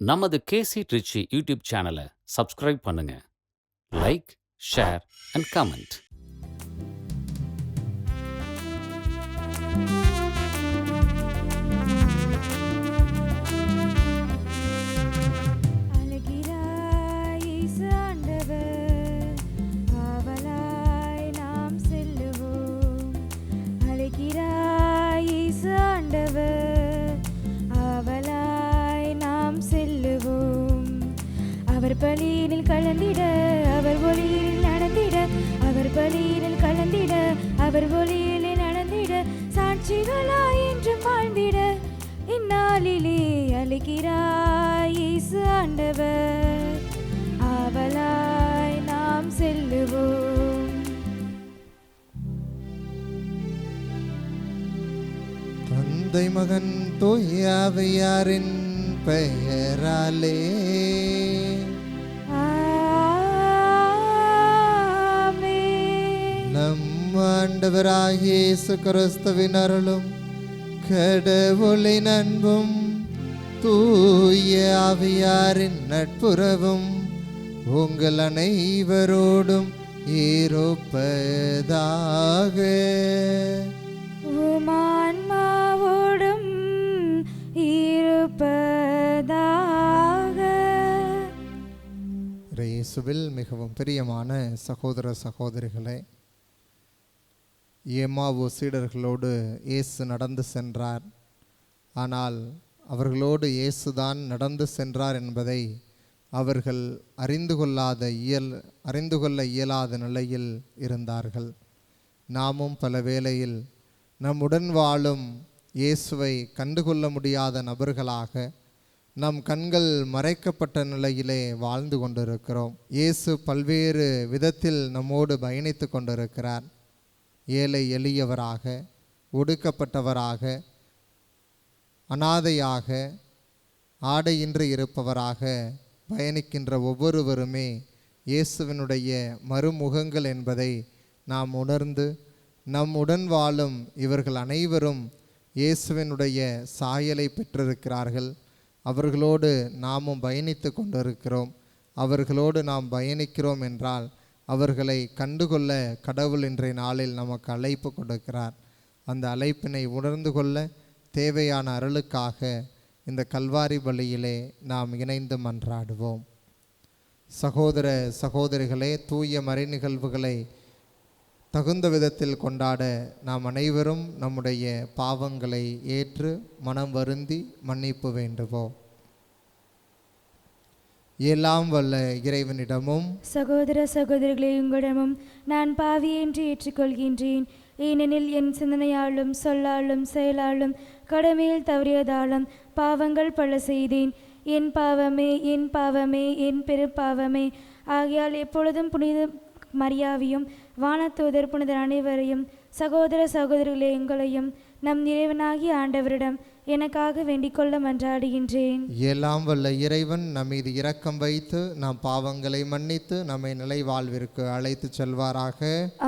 நமது KC Trichy YouTube சேனலை subscribe பண்ணுங்க. Like, share and comment. அவர் பலியினில் கலந்திட, அவர் ஒளியில் நடந்திட, அவர் பலியினில் கலந்திட, அவர் ஒளியில் நடந்திட, சாட்சிகளாய் என்றும் வாழ்ந்திட, இந்நாளிலே அழைக்கிறாய் இயேசு ஆண்டவர், ஆவலாய் நாம் செல்லுவோம். தந்தை மகன் தூய ஆவியாரின் பெயராலே நம் ஆண்டவராகிய இயேசு கிறிஸ்துவின் அருளும் கடவுளின் அன்பும் தூய ஆவியாரின் நட்புறவும் உங்கள் அனைவரோடும் இருப்பதாக. உமான்மாவோடும் இருப்பதாக. இயேசுவில் மிகவும் பிரியமான சகோதர சகோதரிகளே, எம்மாவு சீடர்களோடு இயேசு நடந்து சென்றார். ஆனால் அவர்களோடு இயேசுதான் நடந்து சென்றார் என்பதை அவர்கள் அறிந்து கொள்ள இயலாத நிலையில் இருந்தார்கள். நாமும் பல வேளையில் நம்முடன் வாழும் இயேசுவை கண்டுகொள்ள முடியாத நபர்களாக நம் கண்கள் மறைக்கப்பட்ட நிலையிலே வாழ்ந்து கொண்டிருக்கிறோம். இயேசு பல்வேறு விதத்தில் நம்மோடு பயணித்து கொண்டிருக்கிறார். ஏழை எளியவராக, ஒடுக்கப்பட்டவராக, அனாதையாக, ஆடையின்றி இருப்பவராக பயணிக்கின்ற ஒவ்வொருவருமே இயேசுவினுடைய மறுமுகங்கள் என்பதை நாம் உணர்ந்து நம்முடன் வாழும் இவர்கள் அனைவரும் இயேசுவினுடைய சாயலை பெற்றிருக்கிறார்கள். அவர்களோடு நாமும் பயணித்து கொண்டிருக்கிறோம். அவர்களோடு நாம் பயணிக்கிறோம் என்றால் அவர்களை கண்டுகொள்ள கடவுள் இன்றைய நாளில் நமக்கு அழைப்பு கொடுக்கிறார். அந்த அழைப்பினை உணர்ந்து கொள்ள தேவையான அருளுக்காக இந்த கல்வாரி பலியிலே நாம் இணைந்து மன்றாடுவோம். சகோதர சகோதரிகளே, தூய மறை நிகழ்வுகளை தகுந்த விதத்தில் கொண்டாட நாம் அனைவரும் நம்முடைய பாவங்களை ஏற்று மனம் வருந்தி மன்னிப்பு வேண்டுவோம். எல்லாம் வல்ல இறைவனிடமும் சகோதர சகோதரிகளே, உங்களிடமும் நான் பாவி என்று ஏற்றுக்கொள்கின்றேன். ஏனெனில் என் சிந்தனையாலும் சொல்லாலும் செயலாலும் கடமையில் தவறியதாலும் பாவங்கள் பல செய்தேன். என் பாவமே, என் பாவமே, என் பெரும்பாவமே. ஆகையால் எப்பொழுதும் புனித மரியாவையும் வானதூதர் புனிதர் அனைவரையும் சகோதர சகோதரிகளே எங்களையும் நம் இறைவனாகிய ஆண்டவரிடம் எனக்காக வேண்டிக் கொள்ள மன்றாடுகின்றேன். எல்லாம் வல்ல இறைவன் நம் மீது இரக்கம் வைத்து நம் பாவங்களை மன்னித்து நம்மை நிலை வாழ்விற்கு அழைத்து செல்வாராக.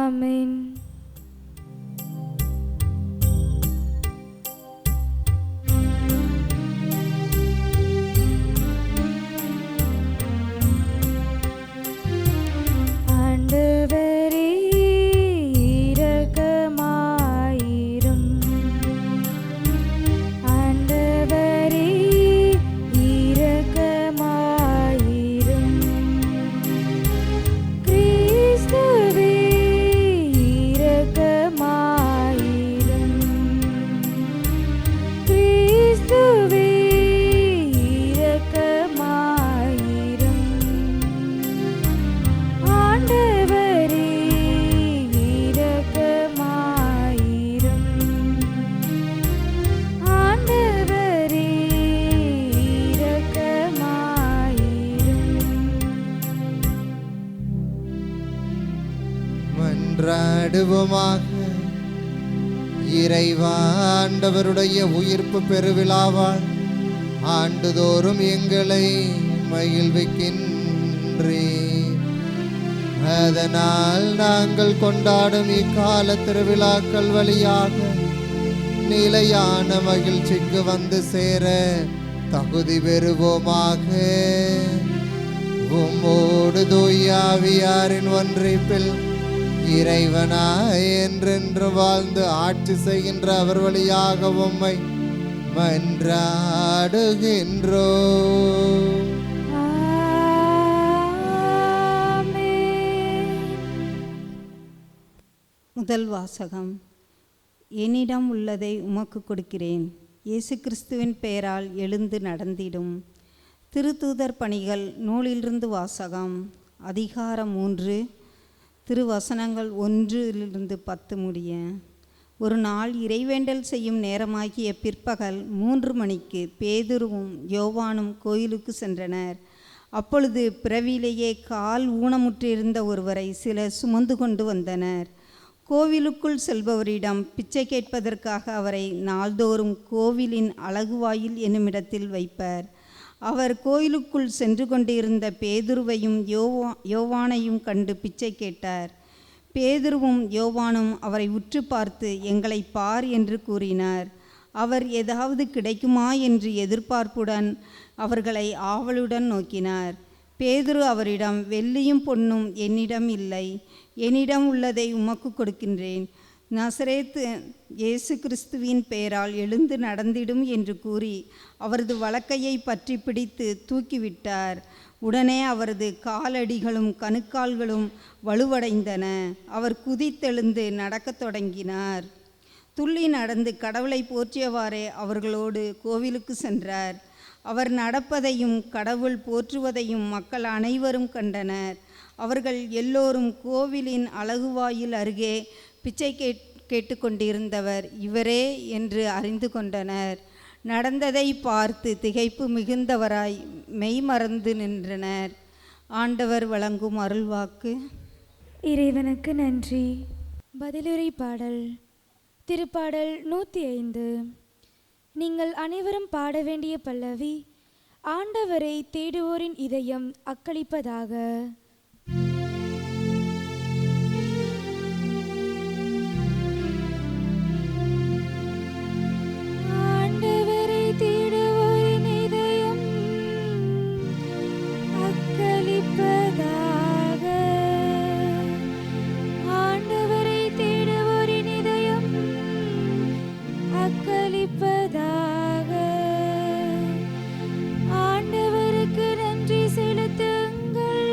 ஆமென். மன்றாடுவோமாக. இறைவா, ஆண்டவருடைய உயிர்ப்பு பெருவிழாவால் ஆண்டுதோறும் எங்களை மகிழ்விக்கின்றீர். அதனால் நாங்கள் கொண்டாடும் இக்கால திருவிழாக்கள் வழியாக நிலையான மகிழ்ச்சிக்கு வந்து சேர தகுதி பெறுவோமாக. உம்மோடு தூயாவியாரின் ஒன்றிப்பில் இறைவனாய் என்றென்று வாழ்ந்து ஆட்சி செய்கின்ற அவர் வழியாக உம்மை மன்றாடுகின்றோ. முதல் வாசகம். என்னிடம் உள்ளதை உமக்கு கொடுக்கிறேன். இயேசு கிறிஸ்துவின் பெயரால் எழுந்து நடந்திடும். திருத்தூதர் பணிகள் நூலிலிருந்து வாசகம். அதிகாரம் 3, திருவசனங்கள் 1-10 முடிய. ஒரு நாள் இறைவேண்டல் செய்யும் நேரமாகிய பிற்பகல் 3 மணிக்கு பேதுருவும் யோவானும் கோயிலுக்கு சென்றனர். அப்பொழுது பிறவிலேயே கால் ஊனமுற்றிருந்த ஒருவரை சிலர் சுமந்து கொண்டு வந்தனர். கோவிலுக்குள் செல்பவரிடம் பிச்சை கேட்பதற்காக அவரை நாள்தோறும் கோவிலின் அழகுவாயில் என்னுமிடத்தில் வைப்பர். அவர் கோயிலுக்குள் சென்று கொண்டிருந்த பேதுருவையும் யோவானையும் கண்டு பிச்சை கேட்டார். பேதுருவும் யோவானும் அவரை உற்று பார்த்து, எங்களை பார் என்று கூறினார். அவர் ஏதாவது கிடைக்குமா என்று எதிர்பார்ப்புடன் அவர்களை ஆவலுடன் நோக்கினார். பேதுரு அவரிடம், வெள்ளியும் பொன்னும் என்னிடம் இல்லை, என்னிடம் உள்ளதை உமக்கு கொடுக்கின்றேன். நசரேத்து இயேசு கிறிஸ்துவின் பெயரால் எழுந்து நடந்திடும் என்று கூறி அவரது வலக்கையை பற்றி பிடித்து தூக்கிவிட்டார். உடனே அவரது காலடிகளும் கணுக்கால்களும் வலுவடைந்தன. அவர் குதித்தெழுந்து நடக்கத் தொடங்கினார். துள்ளி நடந்து கடவுளை போற்றியவாறே அவர்களோடு கோவிலுக்கு சென்றார். அவர் நடப்பதையும் கடவுள் போற்றுவதையும் மக்கள் அனைவரும் கண்டனர். அவர்கள் எல்லோரும் கோவிலின் அழகுவாயில் அருகே பிச்சை கேட்டுக்கொண்டிருந்தவர் இவரே என்று அறிந்து கொண்டனர். நடந்ததை பார்த்து திகைப்பு மிகுந்தவராய் மெய்மறந்து நின்றனர். ஆண்டவர் வழங்கும் அருள்வாக்கு. இறைவனுக்கு நன்றி. பதிலுரை பாடல். திருப்பாடல் 105. நீங்கள் அனைவரும் பாட வேண்டிய பல்லவி, ஆண்டவரை தேடுவோரின் இதயம் அக்களிப்பதாக. ஆண்டவரை தேடுவோரின் இதயம் அக்களிப்பதாக. ஆண்டவரை தேடுவோரின் இதயம் அக்களிப்பதாக. ஆண்டவருக்கு நன்றி செலுத்துங்கள்,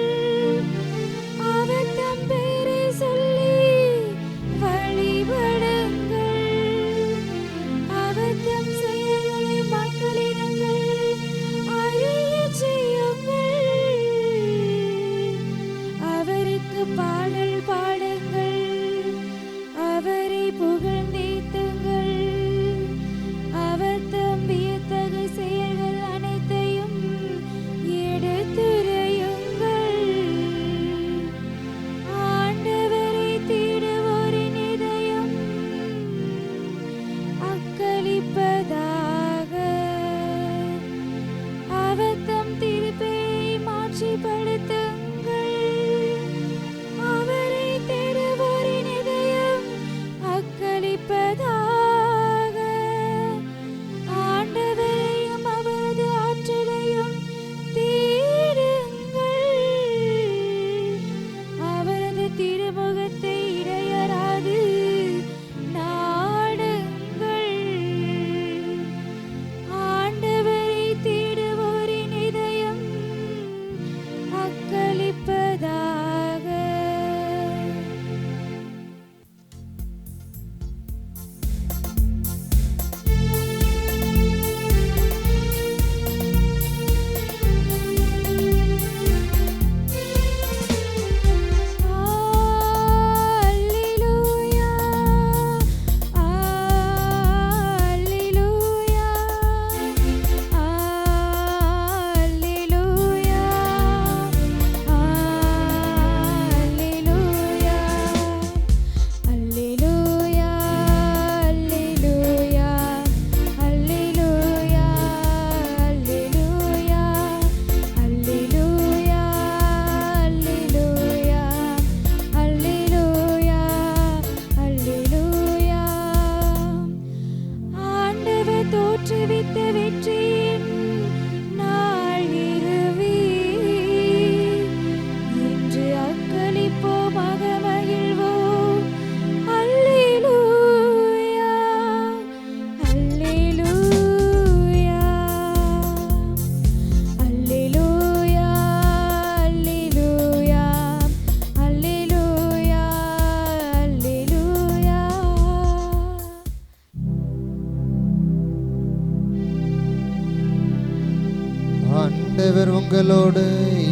ஆண்டவர் உங்களோடு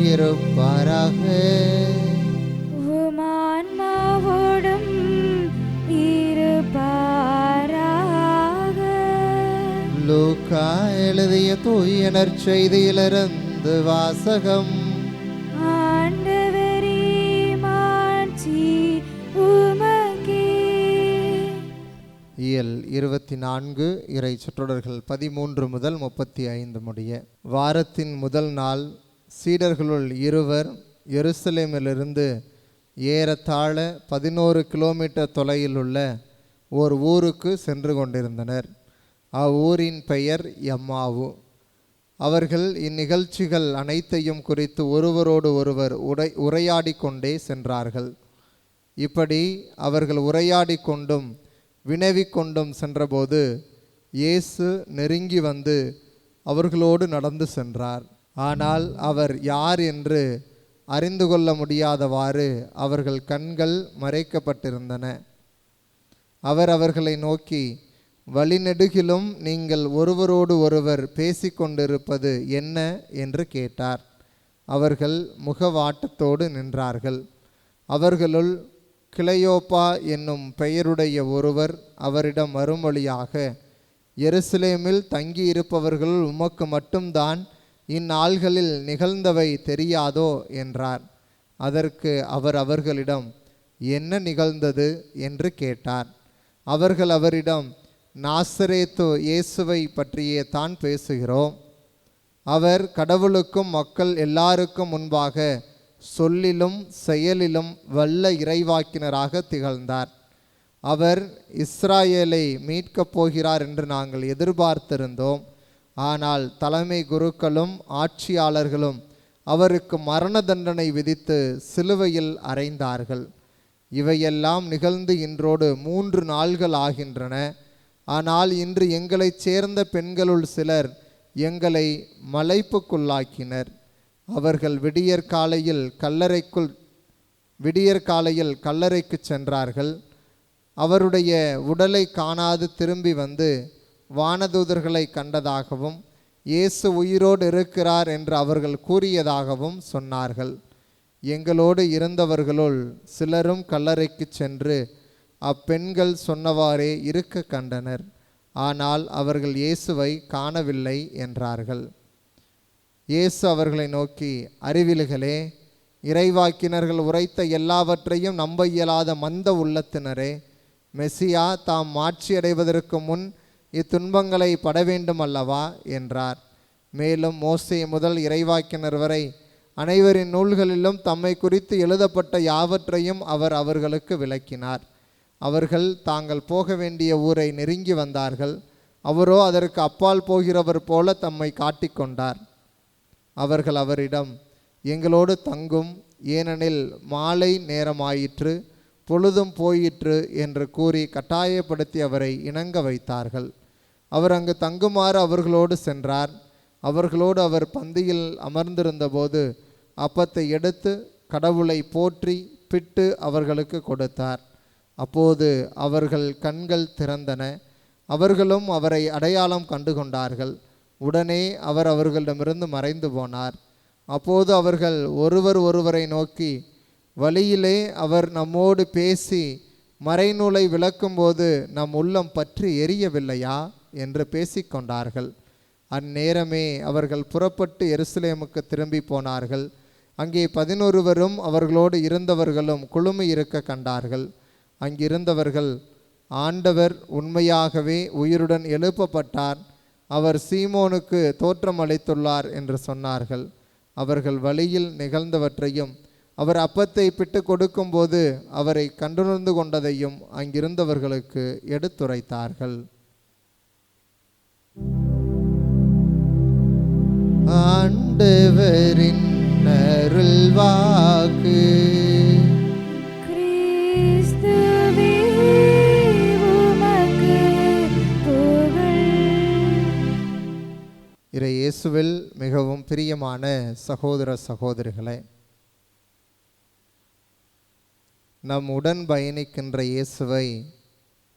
இருப்பாராக. உமான்மாவோடும் இருப்பாராக. லூக்கா எழுதிய தூய நற்செய்தியிலிருந்து வாசகம். ஆண்டவரே மாட்சி உமக்கே. இயல் 24 இறை சொற்றொடர்கள் 13 முதல் 35 முடிய. வாரத்தின் முதல் நாள் சீடர்களுள் இருவர் எருசலேமிலிருந்து ஏறத்தாழ 11 கிலோமீட்டர் தொலைவில் உள்ள ஓர் ஊருக்கு சென்று கொண்டிருந்தனர். அவ்வூரின் பெயர் எம்மாவு. அவர்கள் இந்நிகழ்ச்சிகள் அனைத்தையும் குறித்து ஒருவரோடு ஒருவர் உரையாடி கொண்டே சென்றார்கள். இப்படி அவர்கள் உரையாடி கொண்டும் வினவிக் கொண்டும் சென்றபோது இயேசு நெருங்கி வந்து அவர்களோடு நடந்து சென்றார். ஆனால் அவர் யார் என்று அறிந்து கொள்ள முடியாதவாறு அவர்கள் கண்கள் மறைக்கப்பட்டிருந்தன. அவர் அவர்களை நோக்கி, வழிநெடுகிலும் நீங்கள் ஒருவரோடு ஒருவர் பேசிக்கொண்டிருப்பது என்ன என்று கேட்டார். அவர்கள் முகவாட்டத்தோடு நின்றார்கள். அவர்களுள் கிளையோப்பா என்னும் பெயருடைய ஒருவர் அவரிடம் மறுமொழியாக, எருசலேமில் தங்கியிருப்பவர்களுள் உமக்கு மட்டும்தான் இந்நாள்களில் நிகழ்ந்தவை தெரியாதோ என்றார். அதற்கு அவர் அவர்களிடம், என்ன நிகழ்ந்தது என்று கேட்டார். அவர்கள் அவரிடம், நாசரேத்து இயேசுவை பற்றியே தான் பேசுகிறோம். அவர் கடவுளுக்கும் மக்கள் எல்லாருக்கும் முன்பாக சொல்லிலும் செயலிலும் வல்ல இறைவாக்கினராக திகழ்ந்தார். அவர் இஸ்ராயேலை மீட்கப் போகிறார் என்று நாங்கள் எதிர்பார்த்திருந்தோம். ஆனால் தலைமை குருக்களும் ஆட்சியாளர்களும் அவருக்கு மரண தண்டனை விதித்து சிலுவையில் அறைந்தார்கள். இவையெல்லாம் நிகழ்ந்து இன்றோடு 3 நாள்கள் ஆகின்றன. ஆனால் இன்று எங்களைச் சேர்ந்த பெண்களுள் சிலர் எங்களை மலைப்புக்குள்ளாக்கினர். அவர்கள் விடியற்காலையில் கல்லறைக்கு சென்றார்கள். அவருடைய உடலை காணாது திரும்பி வந்து வானதூதர்களை கண்டதாகவும் இயேசு உயிரோடு இருக்கிறார் என்று அவர்கள் கூறியதாகவும் சொன்னார்கள். எங்களோடு இருந்தவர்களுள் சிலரும் கல்லறைக்கு சென்று அப்பெண்கள் சொன்னவாறே இருக்க கண்டனர். ஆனால் அவர்கள் இயேசுவை காணவில்லை என்றார்கள். இயேசு அவர்களை நோக்கி, அறிவிலிகளே, இறைவாக்கினர்கள் உரைத்த எல்லாவற்றையும் நம்ப இயலாத மந்த உள்ளத்தினரே, மெசியா தாம் மாட்சியடைவதற்கு முன் இத்துன்பங்களை பட வேண்டும் அல்லவா என்றார். மேலும் மோசே முதல் இறைவாக்கினர் வரை அனைவரின் நூல்களிலும் தம்மை குறித்து எழுதப்பட்ட யாவற்றையும் அவர் அவர்களுக்கு விளக்கினார். அவர்கள் தாங்கள் போக வேண்டிய ஊரை நெருங்கி வந்தார்கள். அவரோ அதற்கு அப்பால் போகிறவர் போல தம்மை காட்டிக்கொண்டார். அவர்கள் அவரிடம், எங்களோடு தங்கும், ஏனெனில் மாலை நேரமாயிற்று, பொழுதும் போயிற்று என்று கூறி கட்டாயப்படுத்தி அவரை இணங்க வைத்தார்கள். அவர் அங்கு தங்குமாறு அவர்களோடு சென்றார். அவர்களோடு அவர் பந்தியில் அமர்ந்திருந்தபோது அப்பத்தை எடுத்து கடவுளை போற்றி பிட்டு அவர்களுக்கு கொடுத்தார். அப்போது அவர்கள் கண்கள் திறந்தன. அவர்களும் அவரை அடையாளம் கண்டு கொண்டார்கள். உடனே அவர் அவர்களிடமிருந்து மறைந்து போனார். அப்போது அவர்கள் ஒருவரை நோக்கி, வழியிலே அவர் நம்மோடு பேசி மறைநூலை விளக்கும்போது நம் உள்ளம் பற்றி எரியவில்லையா என்று பேசிக்கொண்டார்கள். அந்நேரமே அவர்கள் புறப்பட்டு எருசலேமுக்கு திரும்பி போனார்கள். அங்கே 11 அவர்களோடு இருந்தவர்களும் குழுமி இருக்க கண்டார்கள். அங்கிருந்தவர்கள், ஆண்டவர் உண்மையாகவே உயிருடன் எழுப்பப்பட்டார், அவர் சீமோனுக்கு தோற்றம் அளித்துள்ளார் என்று சொன்னார்கள். அவர்கள் வழியில் நிகழ்ந்தவற்றையும் அவர் அப்பத்தை பிட்டு கொடுக்கும்போது அவரை கண்டுணர்ந்து கொண்டதையும் அங்கிருந்தவர்களுக்கு எடுத்துரைத்தார்கள். ஆண்டவரின் அருள்வாக்கு. கிறிஸ்துவே உமக்கு புகழ். இறை இயேசுவில் மிகவும் பிரியமான சகோதர சகோதரிகளே, நம் உடன் பயணிக்கின்ற இயேசுவை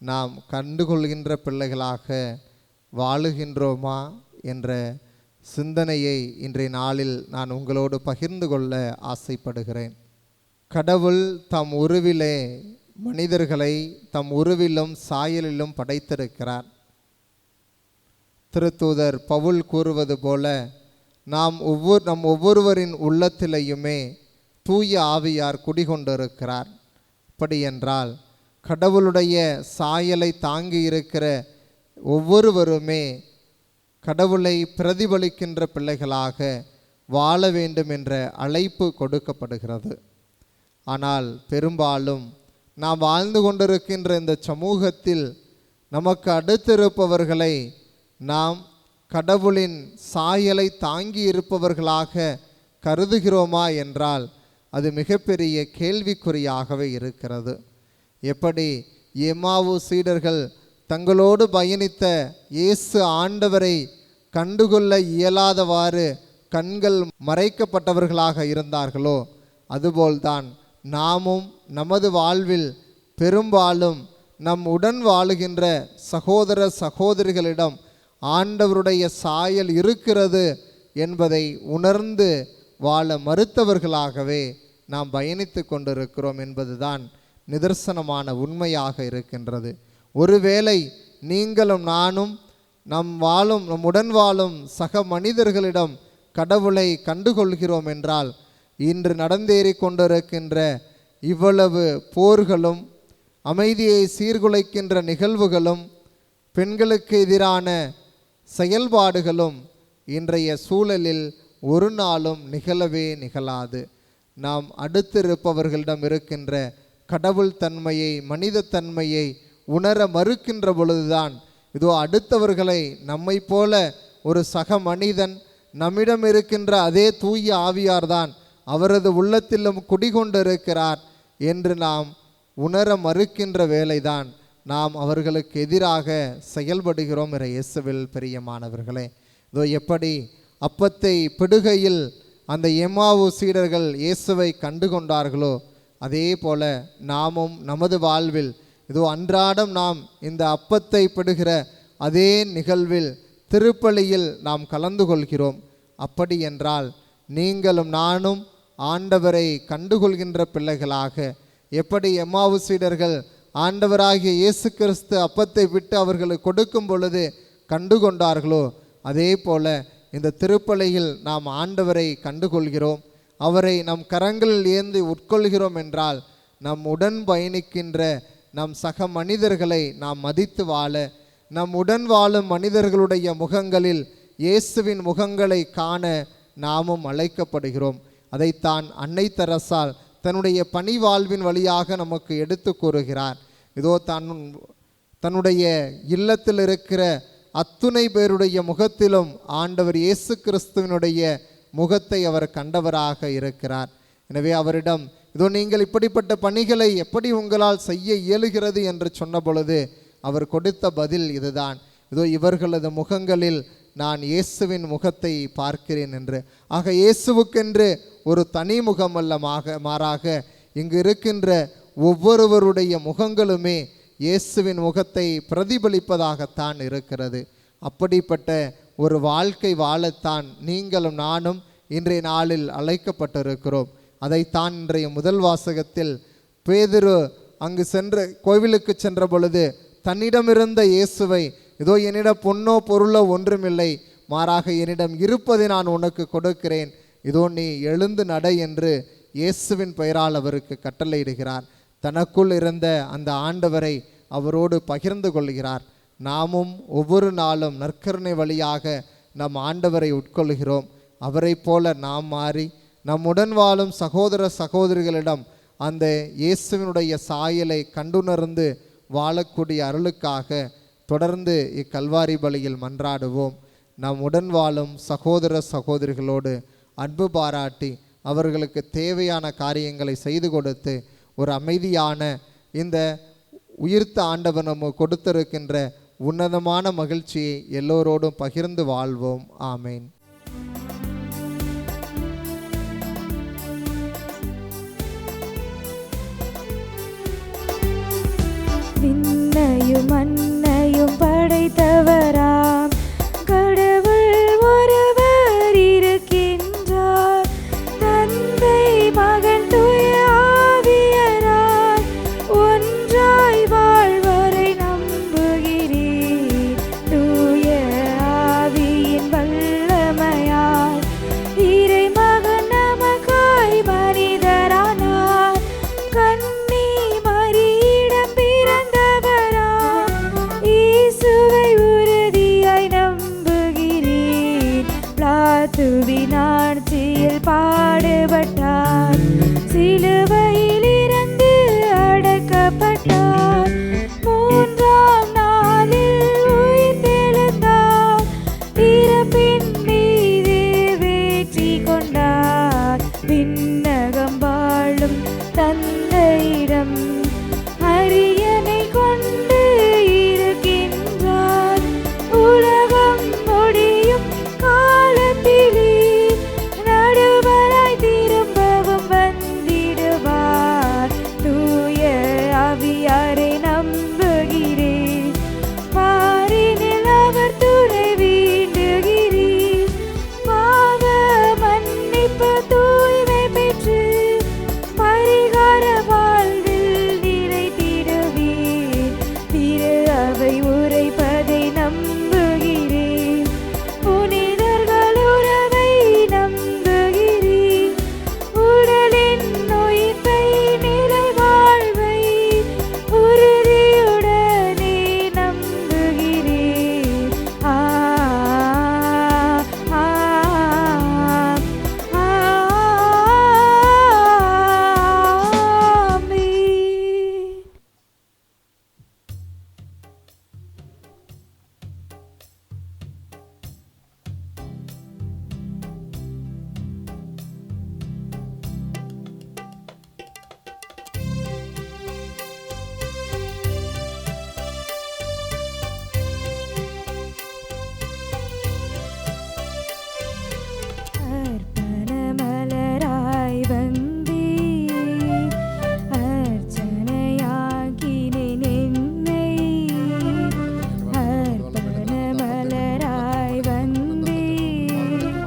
நாம் கண்டுகொள்கின்ற பிள்ளைகளாக வாழுகின்றோமா என்ற சிந்தனையை இன்றைய நாளில் நான் உங்களோடு பகிர்ந்து கொள்ள ஆசைப்படுகிறேன். கடவுள் தம் உருவிலே மனிதர்களை தம் உருவிலும் சாயலிலும் படைத்திருக்கிறார். திருத்தூதர் பவுல் கூறுவது போல நம் ஒவ்வொருவரின் உள்ளத்திலேயுமே தூய ஆவியார் குடிகொண்டிருக்கிறார். அப்படி என்றால் கடவுளுடைய சாயலை தாங்கி இருக்கிற ஒவ்வொருவருமே கடவுளை பிரதிபலிக்கின்ற பிள்ளைகளாக வாழ வேண்டும் என்ற அழைப்பு கொடுக்கப்படுகிறது. ஆனால் பெரும்பாலும் நாம் வாழ்ந்து கொண்டிருக்கின்ற இந்த சமூகத்தில் நமக்கு அடுத்திருப்பவர்களை நாம் கடவுளின் சாயலை தாங்கி இருப்பவர்களாக கருதுகிறோமா என்றால் அது மிகப்பெரிய கேள்விக்குறியாகவே இருக்கிறது. எப்படி எம்மாவு சீடர்கள் தங்களோடு பயணித்த இயேசு ஆண்டவரை கண்டுகொள்ள இயலாதவாறு கண்கள் மறைக்கப்பட்டவர்களாக இருந்தார்களோ, அதுபோல்தான் நாமும் நமது வாழ்வில் பெரும்பாலும் நம் உடன் வாழுகின்ற சகோதர சகோதரிகளிடம் ஆண்டவருடைய சாயல் இருக்கிறது என்பதை உணர்ந்து வாழ மறுத்தவர்களாகவே நாம் பயணித்து கொண்டிருக்கிறோம் என்பதுதான் நிதர்சனமான உண்மையாக இருக்கின்றது. ஒருவேளை நீங்களும் நானும் நம்முடன் வாழும் சக மனிதர்களிடம் கடவுளை கண்டுகொள்கிறோம் என்றால் இன்று நடந்தேறி கொண்டிருக்கின்ற இவ்வளவு போர்களும் அமைதியை சீர்குலைக்கின்ற நிகழ்வுகளும் பெண்களுக்கு எதிரான செயல்பாடுகளும் இன்றைய சூழலில் ஒரு நாளும் நிகழவே நிகழாது. நாம் அடுத்திருப்பவர்களிடம் இருக்கின்ற கடவுள் தன்மையை மனித தன்மையை உணர மறுக்கின்ற பொழுதுதான் இதோ அடுத்தவர்களை நம்மை போல ஒரு சக மனிதன் நம்மிடம் இருக்கின்ற அதே தூய ஆவியார்தான் அவரது உள்ளத்திலும் குடிகொண்டிருக்கிறார் என்று நாம் உணர மறுக்கின்ற வேளைதான் நாம் அவர்களுக்கு எதிராக செயல்படுகிறோம் என்ற இயேசுவில் பிரியமானவர்களே. இதோ எப்படி அப்பத்தை பிடுகையில் அந்த எம்மாவு சீடர்கள் இயேசுவை கண்டு கொண்டார்களோ, அதே போல நாமும் நமது வாழ்வில் இதோ அன்றாடம் நாம் இந்த அப்பத்தை பிடுகிற அதே நிகழ்வில் திருப்பலியில் நாம் கலந்து கொள்கிறோம். அப்படி என்றால் நீங்களும் நானும் ஆண்டவரை கண்டுகொள்கின்ற பிள்ளைகளாக எப்படி எம்மாவு சீடர்கள் ஆண்டவராகிய இயேசு கிறிஸ்து அப்பத்தை விட்டு அவர்களுக்கு கொடுக்கும் பொழுது கண்டுகொண்டார்களோ, அதே போல இந்த திருப்பலியில் நாம் ஆண்டவரை கண்டுகொள்கிறோம். அவரை நம் கரங்களில் ஏந்தி உட்கொள்கிறோம் என்றால் நம் உடன் பயணிக்கின்ற நம் சக மனிதர்களை நாம் மதித்து வாழ, நம் உடன் வாழும் மனிதர்களுடைய முகங்களில் இயேசுவின் முகங்களை காண நாமும் அழைக்கப்படுகிறோம். அதைத்தான் அன்னை தெரசால் தன்னுடைய பணி வாழ்வின் வழியாக நமக்கு எடுத்து கூறுகிறார். இதோ தன்னுடைய இல்லத்தில் இருக்கிற அத்துணை பேருடைய முகத்திலும் ஆண்டவர் இயேசு கிறிஸ்துவினுடைய முகத்தை அவர் கண்டவராக இருக்கிறார். எனவே அவரிடம் இதோ நீங்கள் இப்படிப்பட்ட பணிகளை எப்படி உங்களால் செய்ய இயலுகிறது என்று சொன்ன பொழுது அவர் கொடுத்த பதில் இதுதான், இதோ இவர்களது முகங்களில் நான் இயேசுவின் முகத்தை பார்க்கிறேன் என்று. ஆக இயேசுவுக்கென்று ஒரு தனி முகம் அல்ல, மாறாக இங்கு இருக்கின்ற ஒவ்வொருவருடைய முகங்களுமே இயேசுவின் முகத்தை பிரதிபலிப்பதாகத்தான் இருக்கிறது. அப்படிப்பட்ட ஒரு வாழ்க்கை வாழத்தான் நீங்களும் நானும் இன்றைய நாளில் அழைக்கப்பட்டிருக்கிறோம். அதைத்தான் இன்றைய முதல் வாசகத்தில் பேதுரு அங்கு கோவிலுக்கு சென்ற பொழுது தன்னிடமிருந்த இயேசுவை, இதோ என்னிடம் பொன்னோ பொருளோ ஒன்றுமில்லை, மாறாக என்னிடம் இருப்பதை நான் உனக்கு கொடுக்கிறேன், இதோ நீ எழுந்து நட என்று இயேசுவின் பெயரால் அவருக்கு கட்டளையிடுகிறார். தனக்குள் இருந்த அந்த ஆண்டவரை அவரோடு பகிர்ந்து கொள்கிறார். நாமும் ஒவ்வொரு நாளும் நற்கருணை வழியாக நம் ஆண்டவரை உட்கொள்கிறோம். அவரை போல நாம் மாறி நம்முடன் வாழும் சகோதர சகோதரிகளிடம் அந்த இயேசுவினுடைய சாயலை கண்டுணர்ந்து வாழக்கூடிய அருளுக்காக தொடர்ந்து இக்கல்வாரி பலியில் மன்றாடுவோம். நம் உடன் வாழும் சகோதர சகோதரிகளோடு அன்பு பாராட்டி அவர்களுக்கு தேவையான காரியங்களை செய்து கொடுத்து ஒரு அமைதியான இந்த உயிர்த்த ஆண்டவர் நமக்கு கொடுத்திருக்கின்ற உன்னதமான மகிழ்ச்சியை எல்லோரோடும் பகிர்ந்து வாழ்வோம். ஆமேன். விண்ணையும் மண்ணையும் படைத்தவராம் கடவுள் ஒருவர் பாடுபட்டார், சிலுவையில் இறந்து அடக்கப்பட்டார், மூன்றாம் நாளில் உயிர்த்தெழுந்தார், இறப்பின் மீது வெற்றி கொண்டார், விண்ணகம் வாழும் தந்தையிடம் அரியணை கொண்டு இருக்கின்றார், உலகம் முடியும் காலத்திலே நடுவராய் திரும்பவும் வந்திடுவார், தூய ஆவியாரை நம்புகிறேன், பாரினில் அவர் துணை வேண்டுகிறேன், பாவ மன்னிப்பு தூய்மை பெற்று பரிகார வாழ்வில் நிலைத்திடுவேன், திரு அவை உரைப்பதை நம்புகிறேன், புனிதர்கள் உறவை நம்புகிறேன், உடலின் உயிர்ப்பை நிலை வாழ்வை உறுதியுடனே நம்புகிறேன். ஆமென். அர்ப்பண மலராய் வந்தீர், அர்ச்சனையாக்கினேன் என்னை, அர்ப்பண மலராய் வந்தீர்,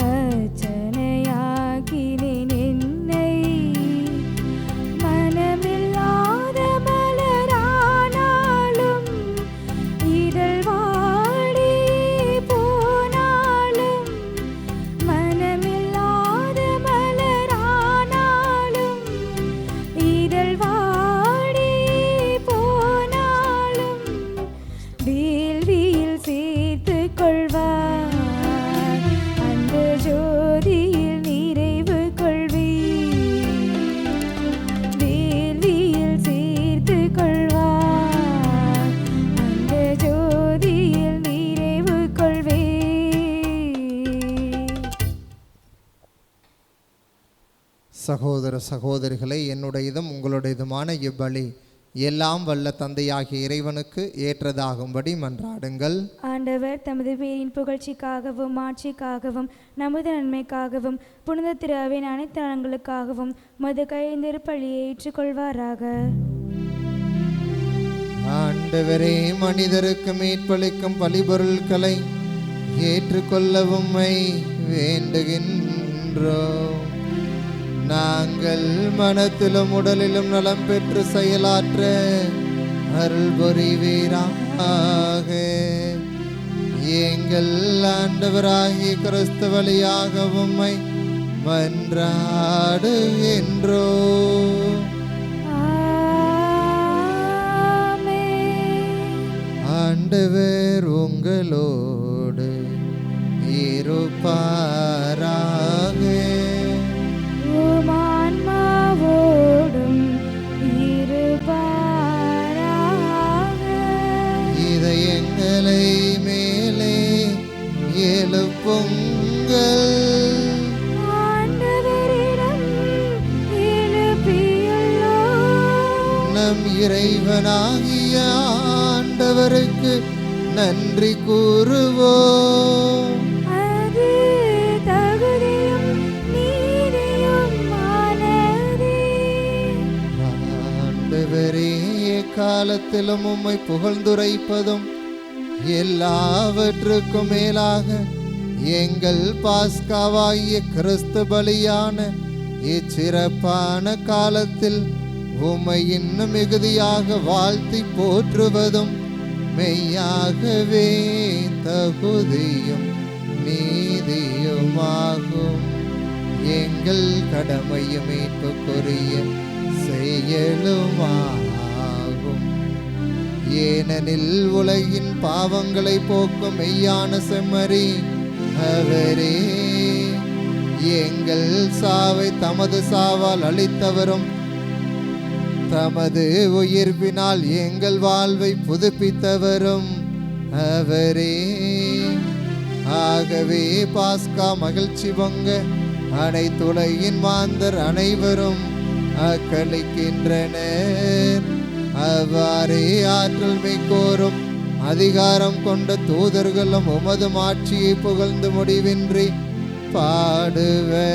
அர்ச்சனையாக்கினேன் என்னை, மனமில்லாத மலரானாலும் இதழ் வாடி போனாலும், மனமில்லாத மலரானாலும் இதழ் வாடி போனாலும், வேள்வியில் சேர்த்து கொள்வார், அந்த ஜோதியில் நிறைவு கொள்வீர், வேள்வியில் சேர்த்து கொள்வார், அந்த ஜோதியில் நிறைவு கொள்வீர். சகோதர சகோதரிகளை, என்னுடையதும் உங்களுடையதுமான இவ்வழி எல்லாம் வல்ல தந்தையாகிய இறைவனுக்கு ஏற்றதாகும்படி மன்றாடுங்கள். ஆண்டவர் தமது பேரின் புகழ்ச்சிக்காகவும் ஆட்சிக்காகவும் நமது நன்மைக்காகவும் புனித திரு அவையின் அனைத்து நலன்களுக்காகவும் மது கைந்திருப்பள்ளியை ஏற்றுக்கொள்வாராக. ஆண்டவரே, மனிதருக்கு மீட்பளிக்கும் பலிபொருட்களை ஏற்றுக்கொள்ளவும் வேண்டுகின்றோம். நாங்கள் மனத்திலும் உடலிலும் நலம் பெற்று செயலாற்ற அருள் புரிவீராக. எங்கள் ஆண்டவராகிய கிறிஸ்து வழியாக உம்மை மன்றாடுகின்றோம். ஆண்டவர் உங்களோடு இருப்பாராக. ஆன்மாவோடும் இருப்பாராக. இதயங்களை மேலே எழுப்புங்கள். ஆண்டவரிடம் எழுப்பியுள்ளோம். நம் இறைவனாகிய ஆண்டவருக்கு நன்றி கூறுவோம். அது தகுதியும் நீதியுமானதே. ஆண்டவரே, எக்காலத்திலும் உம்மை புகழ்ந்துரைப்பதும் எல்லாவற்றுக்கும் மேலாக எங்கள் பாஸ்காவாகிய கிறிஸ்து பலியான இச்சிறப்பான காலத்தில் உம்மை இன்னும் மிகுதியாக வாழ்த்தி போற்றுவதும் மெய்யாகவே தகுதியும் நீதியுமாகும். எங்கள் கடமையும் மீட்புக்குரிய செயலுமாகும். ஏனெனில் உலகின் பாவங்களை போக்கும் மெய்யான செம்மறி அவரே. எங்கள் சாவை தமது சாவால் அளித்தவரும் தமது உயிர்ப்பினால் எங்கள் வாழ்வை புதுப்பித்தவரும் அவரே. ஆகவே பாஸ்கா மகிழ்ச்சி பொங்க அனைத்துலகின் மாந்தர் அனைவரும் அக்களிக்கின்றனர். அவ்வாறே ஆற்றல் மிக்கோரும் அதிகாரம் கொண்ட தூதர்களும் உமது ஆட்சியை புகழ்ந்து முடிவின்றி பாடுவதாவது.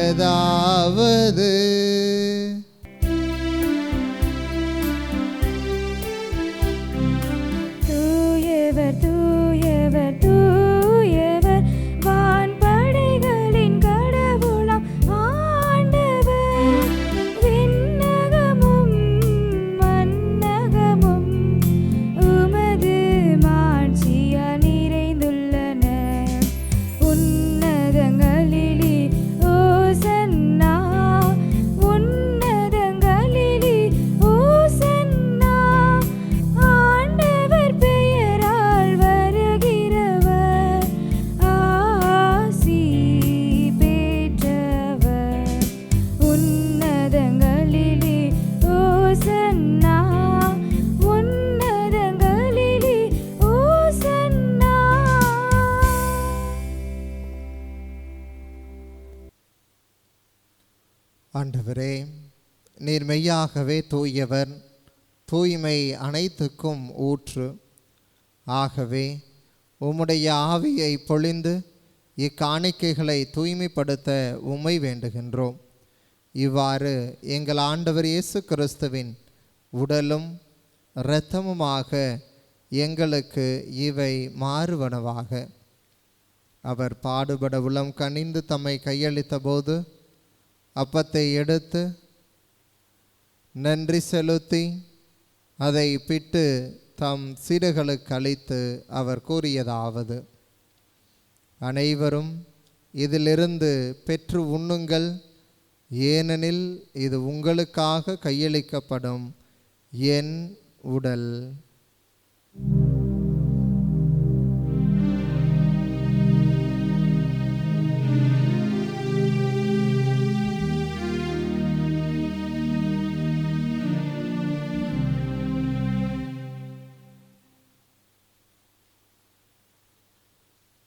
தூயவர் தூயவர் தூயவர் வான்படைகளின் கடவுளாம் ஆண்டவர். விண்ணகமும் மண்ணகமும் உமது மாட்சியால் நிறைந்துள்ளன. உன்னதங்களிலே ஓசன்னா, உன்னதங்களிலே ஓசன்னா. ஆண்டவர் பெயரால் வருகிறவர் ஆசி பெற்றவர். உன்னதங்களிலே ஓசன்னா, உன்னதங்களிலே ஓசன்னா. ஆண்டவரே, நீர் மெய்யாகவே தூயவர், தூய்மை அனைத்துக்கும் ஊற்று. ஆகவே உம்முடைய ஆவியை பொழிந்து இக்காணிக்கைகளை தூய்மைப்படுத்த உம்மை வேண்டுகின்றோம். இவ்வாறு எங்கள் ஆண்டவர் இயேசு கிறிஸ்துவின் உடலும் இரத்தமுமாக எங்களுக்கு இவை மாறுவனவாக. அவர் பாடுபட உளம் கனிந்து தம்மை கையளித்த போது அப்பத்தை எடுத்து நன்றி செலுத்தி அதை பிட்டு தம் சீடர்களுக்கு அளித்து அவர் கூறியதாவது: அனைவரும் இதிலிருந்து பெற்று உண்ணுங்கள், ஏனெனில் இது உங்களுக்காக கையளிக்கப்படும் என் உடல்.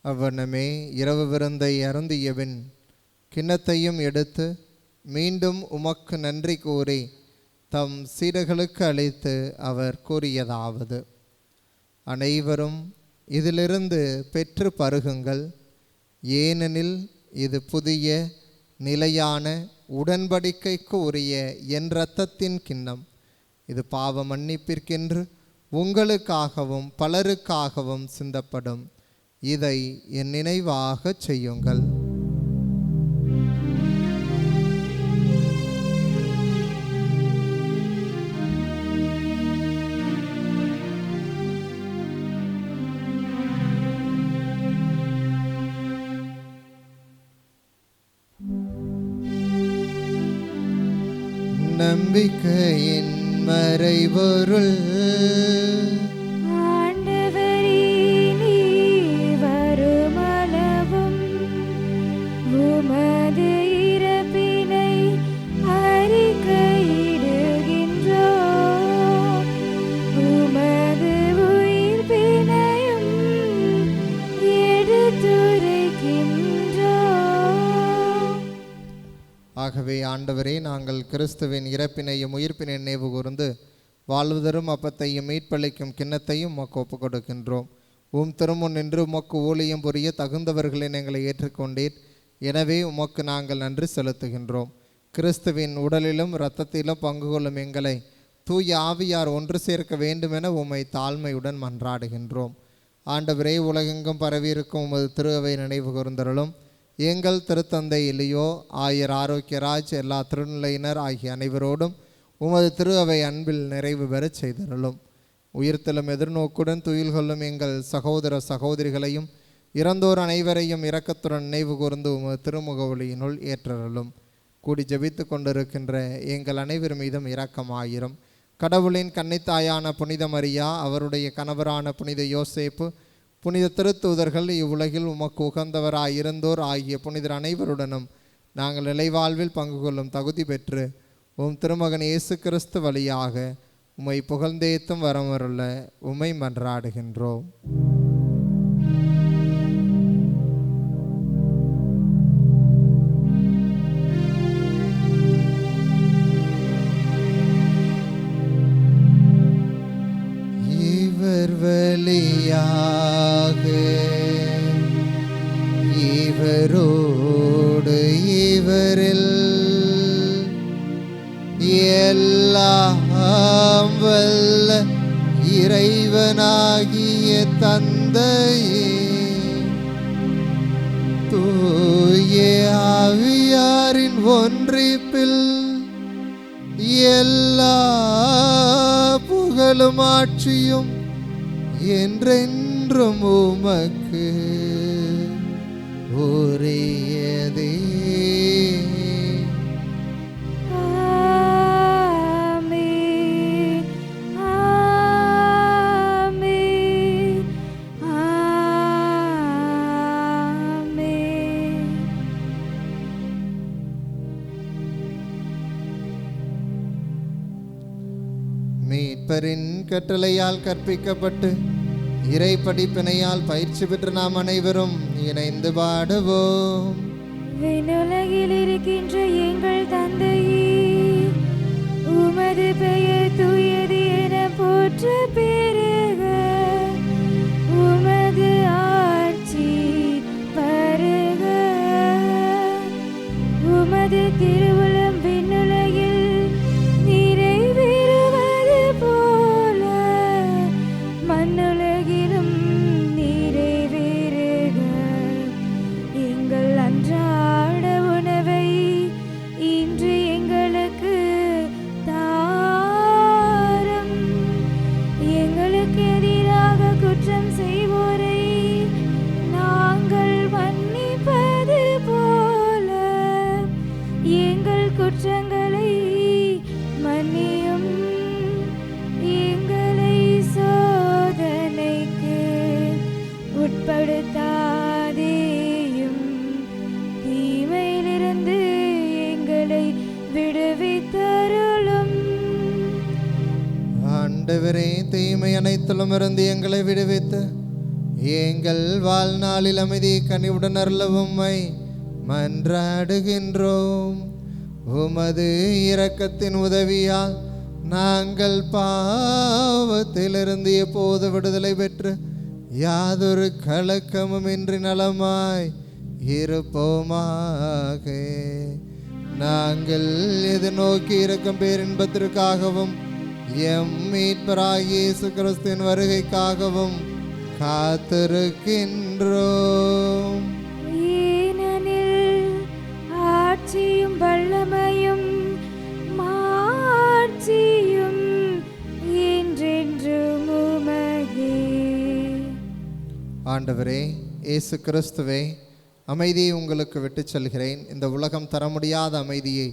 அவ்வண்ணமே இரவு விருந்தை அருந்தியபின் கிண்ணத்தையும் எடுத்து மீண்டும் உமக்கு நன்றி கூறி தம் சீடர்களுக்கு அளித்து அவர் கூறியதாவது: அனைவரும் இதிலிருந்து பெற்று பருகுங்கள், ஏனெனில் இது புதிய நிலையான உடன்படிக்கைக்கு உரிய என் இரத்தத்தின் கிண்ணம். இது பாவ மன்னிப்பிற்கென்று உங்களுக்காகவும் பலருக்காகவும் சிந்தப்படும். இதை என் நினைவாக செய்யுங்கள். நம்பிக்கையின் மறைபொருள் உமது இறப்பினை அறிக்கையிடுகின்றோம், உமது உயிர்ப்பினையும் எடுத்துரைக்கின்றோம். ஆகவே ஆண்டவரே, நாங்கள் கிறிஸ்துவின் இறப்பினையும் உயிர்ப்பினை நினைவு கூர்ந்து வாழ்வதரும் அப்பத்தையும் மீட்பளிக்கும் கிண்ணத்தையும் உமக்கு ஒப்புக் கொடுக்கின்றோம். திருமுன் நின்று உமக்கு ஊழியம் புரிய தகுந்தவர்களை எங்களை ஏற்றுக்கொண்டீர். எனவே உமக்கு நாங்கள் நன்றி செலுத்துகின்றோம். கிறிஸ்துவின் உடலிலும் இரத்தத்திலும் பங்கு கொள்ளும் எங்களை தூய ஆவியார் ஒன்று சேர்க்க வேண்டுமென உம்மை தாழ்மையுடன் மன்றாடுகின்றோம். ஆண்டவரே, உலகெங்கும் பரவியிருக்கும் உமது திருவை நினைவு கூர்ந்தருளும். எங்கள் திருத்தந்தை இல்லையோ ஆயர் ஆரோக்கியராஜ், எல்லா திருநிலையினர் ஆகிய அனைவரோடும் உமது திருவை அன்பில் நிறைவு பெறச் செய்தருளும். உயிர்த்தலும் எதிர்நோக்குடன் துயில் கொள்ளும் எங்கள் சகோதர சகோதரிகளையும் இறந்தோர் அனைவரையும் இரக்கத்துடன் நினைவு கூர்ந்து உமது திருமுக ஒளியினுள் ஏற்றருளும். கூடி ஜெபித்து கொண்டிருக்கின்ற எங்கள் அனைவர் மீதும் இரக்கமாயிரும். கடவுளின் கன்னித்தாயான புனித மரியா, அவருடைய கணவரான புனித யோசேப்பு, புனித திருத்தூதர்கள், இவ்வுலகில் உமக்கு உகந்தவராயிருந்தோர் ஆகிய புனிதர் அனைவருடனும் நாங்கள் நிலைவாழ்வில் பங்கு கொள்ளும் தகுதி பெற்று உம் திருமகன் இயேசு கிறிஸ்து வழியாக உம்மை புகழ்ந்தேத்தும் வரமருள உம்மை மன்றாடுகின்றோம். இவர் வழியாக இவரோடு இவரில் எல்லாம் வல்ல இறைவனாகிய தந்தையே, தூய ஆவியாரின் ஒன்றிப்பில் எல்லா புகழும் ஆட்சியும் என்றென்றும் உமக்கு உரியதே. ஆமென், ஆமென், ஆமென். மீட்பரின் கட்டளையால் கற்பிக்கப்பட்டு இறை படிப்பினையால் பயிற்சி பெற்று நாம் அனைவரும் இணைந்து பாடுவோம். விண்ணுலகில் இருக்கின்ற எங்கள் தந்தையே, உமது பெயர் தூயது என போற்ற பெருக. உமது ஆட்சி வருக. உமது திருவுளம் விண்ணுலகில் நிறைவேறுவது போல மண்ணுலகிலும் நிறைவேறுக. எங்கள் அன்றாட உணவை இன்று எங்களுக்கு தாரும். எங்களுக்கு எதிராக குற்றம் செய்வோரை நாங்கள் மன்னிப்பது போல எங்கள் குற்றங்களை மன்னியும். எங்களை சோதனைக்கு உட்படுத்தாதேயும், தீமையிலிருந்து எங்களை விடுவித்தருளும். ஆண்டவரே, தீமை அனைத்திலும் இருந்து எங்களை விடுவித்து எங்கள் வாழ்நாளில் அமைதி கனிவுடன் அருளவும் உம்மை மன்றாடுகின்றோம். உமது இரக்கத்தின் உதவியால் நாங்கள் பாவத்திலிருந்து எப்போது விடுதலை பெற்று யாதொரு கலக்கமும் இன்றி நலமாய் இருப்போமாக. நாங்கள் எதிர்நோக்கி இருக்கும் பேரின்பத்திற்காகவும் எம் மீட்பராகிய இயேசு கிறிஸ்துவின் வருகைக்காகவும் காத்திருக்கின்றோம். ஏனெனில் ஆட்சியும் வல்லமையும் மாட்சியும் என்றென்றும் உமதே. ஆண்டவரே இயேசு கிறிஸ்துவே, அமைதியை உங்களுக்கு விட்டுச் செல்கிறேன். இந்த உலகம் தர முடியாத அமைதியை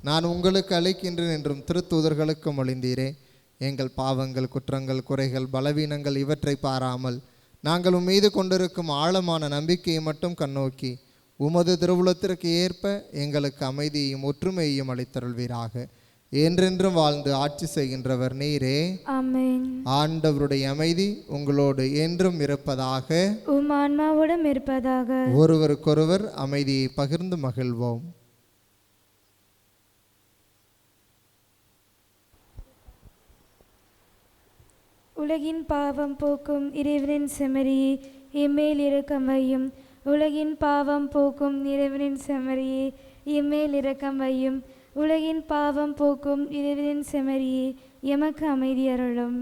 நான் உங்களுக்கு அளிக்கின்றேன் என்றும் திருத்தூதர்களுக்கு மொழிந்தீரே. எங்கள் பாவங்கள், குற்றங்கள், குறைகள், பலவீனங்கள் இவற்றை பாராமல் நாங்கள் மீது கொண்டிருக்கும் ஆழமான நம்பிக்கையை மட்டும் கண்ணோக்கி உமது திருவுளத்திற்கு ஏற்ப எங்களுக்கு அமைதியையும் ஒற்றுமையையும் அளித்தருள்வீராக. என்றென்றும் வாழ்ந்து ஆட்சி செய்கின்றவர் நீரே. ஆமென். ஆண்டவருடைய அமைதி உங்களோடு என்றும் இருப்பதாக. உம் ஆன்மாவோடும் இருப்பதாக. ஒருவருக்கொருவர் அமைதியை பகிர்ந்து மகிழ்வோம். உலகின் பாவம் போக்கும் இறைவனின் செம்மறியே, எம்மேல் இரக்கம் வையும். உலகின் பாவம் போக்கும் இறைவனின் செம்மறியே, எம்மேல் இரக்கம் வையும். உலகின் பாவம் போக்கும் இறைவனின் செம்மறியே, எமக்கு அமைதி அருளும்.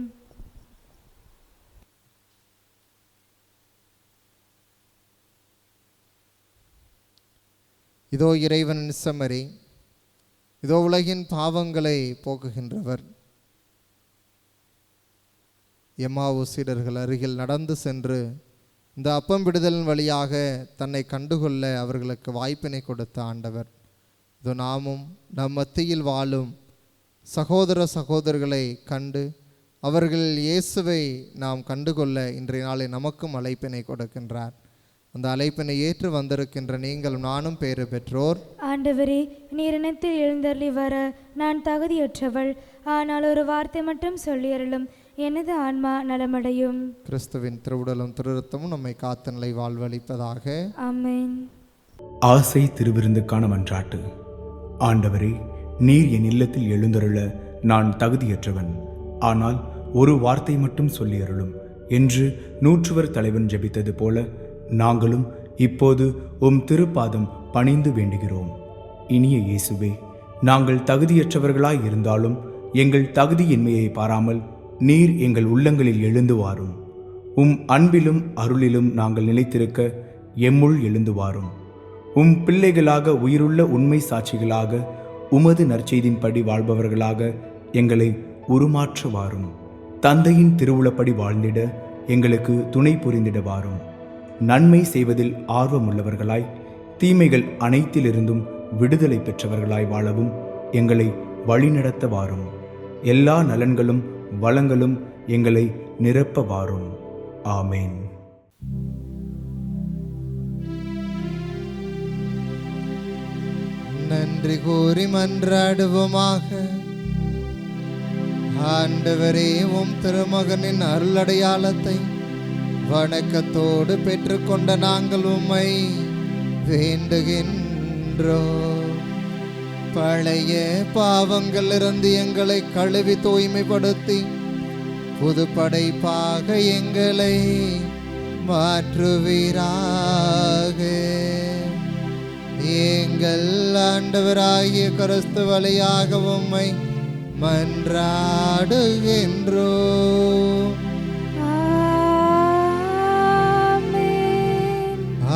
இதோ இறைவனின் செம்மறி, இதோ உலகின் பாவங்களை போக்குகின்றவர். எம்மாவு சீடர்கள் அருகில் நடந்து சென்று இந்த அப்பம் விடுதலின் வழியாக தன்னை கண்டுகொள்ள அவர்களுக்கு வாய்ப்பினை கொடுத்த ஆண்டவர். இதோ நாமும் நம் மத்தியில் வாழும் சகோதர சகோதரர்களை கண்டு அவர்கள் இயேசுவை நாம் கண்டுகொள்ள இன்றைய நாளை நமக்கும் அழைப்பினை கொடுக்கின்றார். அந்த அழைப்பினை ஏற்று வந்திருக்கின்ற நீங்கள் நானும் பேறு பெற்றோர். ஆண்டவரே, நீர் இனத்தில் எழுந்தருளி வர நான் தகுதியற்றவள். ஆனால் ஒரு வார்த்தை மட்டும் சொல்லியருளும், எனது ஆன்மா நலமடையும். கிறிஸ்துவின் திருவுடலும் திருரத்தமும் நம்மை காத்த நிலை வாழ்வளிப்பதாக. ஆமென். ஆசை திருவிருந்துக்கான மன்றாட்டு. ஆண்டவரே, நீர் என் இல்லத்தில் எழுந்தருள நான் தகுதியற்றவன். ஆனால் ஒரு வார்த்தை மட்டும் சொல்லியருளும் என்று நூற்றுவர் தலைவன் ஜெபித்தது போல நாங்களும் இப்போது உம் திருப்பாதம் பணிந்து வேண்டுகிறோம். இனிய இயேசுவே, நாங்கள் தகுதியற்றவர்களாய் இருந்தாலும் எங்கள் தகுதியின்மையை பாராமல் நீர் எங்கள் உள்ளங்களில் எழுந்து வாரும். உம் அன்பிலும் அருளிலும் நாங்கள் நிலைத்திருக்க எம்முள் எழுந்து வாரும். உம் பிள்ளைகளாக உயிருள்ள உண்மை சாட்சிகளாக உமது நற்செய்தின்படி வாழ்பவர்களாக எங்களை உருமாற்ற வாரும். தந்தையின் திருவுளப்படி வாழ்ந்திட எங்களுக்கு துணை புரிந்திட வாரும். நன்மை செய்வதில் ஆர்வமுள்ளவர்களாய் தீமைகள் அனைத்திலிருந்தும் விடுதலை பெற்றவர்களாய் வாழவும் எங்களை வழிநடத்த வாரும். எல்லா நலன்களும் வளங்களும் எங்களை நிரப்ப வாரும். ஆமேன். நன்றி கூறி மன்றாடுவோமாக. ஆண்டவரே, உம் திருமகனின் அருளடையாளத்தை வணக்கத்தோடு பெற்றுக்கொண்ட நாங்கள் உம்மை வேண்டுகின்றோம். பழைய பாவங்களிலிருந்து எங்களை கழுவி தூய்மைப்படுத்தி புது படைப்பாக எங்களை மாற்றுவீராக. எங்கள் ஆண்டவராகிய கிறிஸ்து வழியாக உம்மை மன்றாடுகின்றோம்.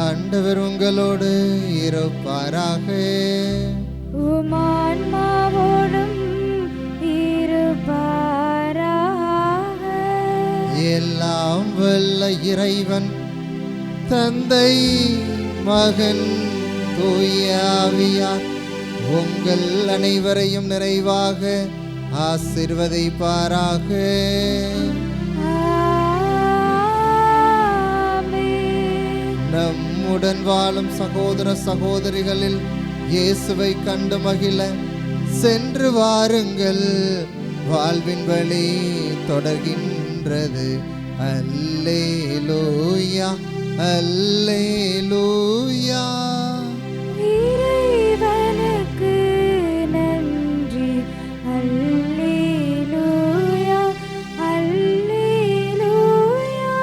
ஆண்டவர் உங்களோடு இருப்பாராக. உம் ஆன்மாவோடும் இருப்பாராக. எல்லாம் வல்ல இறைவன் தந்தை, மகன், தூய ஆவியார் உங்கள் அனைவரையும் நிறைவாக ஆசீர்வதிப்பாராக. நம்முடன் வாழும் சகோதர சகோதரிகளில் இயேசுவை கண்டு மகிழ சென்று வாருங்கள். வாழ்வின் வழி தொடர்கின்றது. அல்லேலூயா, அல்லேலூயா. இறைவனுக்கு நன்றி. அல்லேலூயா, அல்லேலூயா.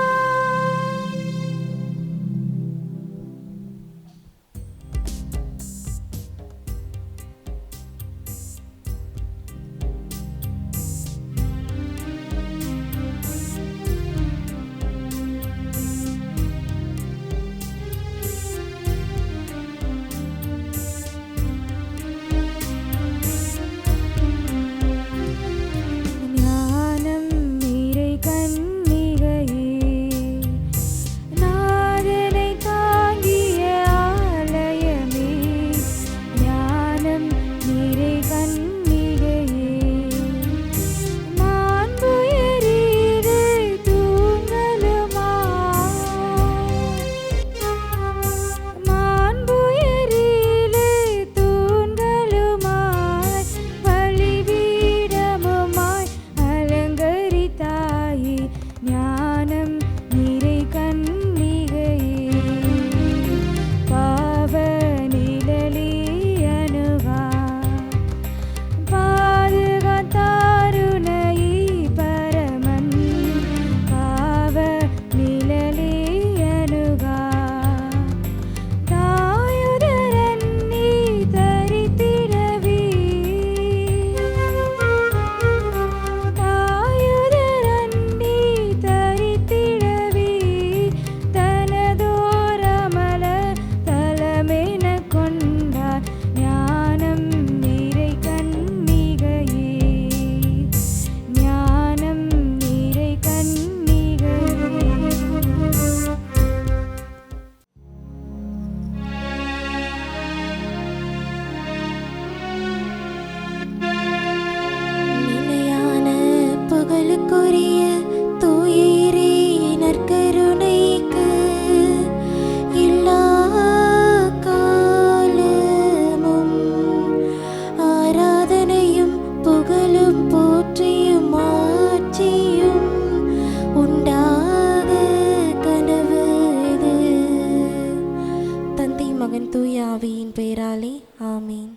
மகன் தூய ஆவியின் பெயராலே ஆமீன்.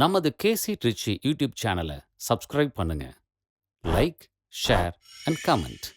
நமது கேசி ட்ரிச்சி யூடியூப் சேனலை சப்ஸ்கிரைப் பண்ணுங்க. Like, share and comment.